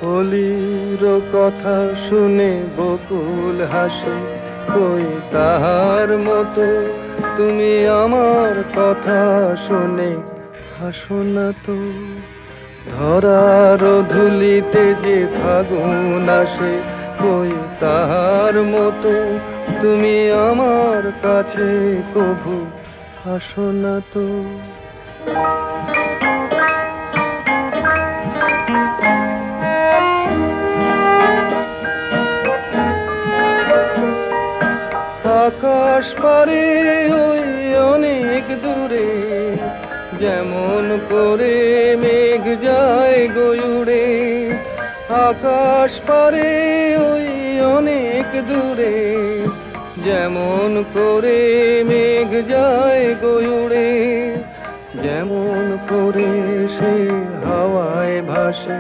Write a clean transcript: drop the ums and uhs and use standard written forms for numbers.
কলির কথা শুনে বকুল হাসে, কই তাহার মতো তুমি আমার কথা শুনে হাসো না তো। ধরার ধুলিতে যে ফাগুন আসে, কই তাহার মতো তুমি আমার কাছে কভু হাসো না তো। আকাশ পারে ওই অনেক দূরে, যেমন করে মেঘ যায় গয়ুড়ে। আকাশ পারে ওই অনেক দূরে, যেমন করে মেঘ যায় গয়ুড়ে। যেমন করে সে হাওয়ায় ভাসে,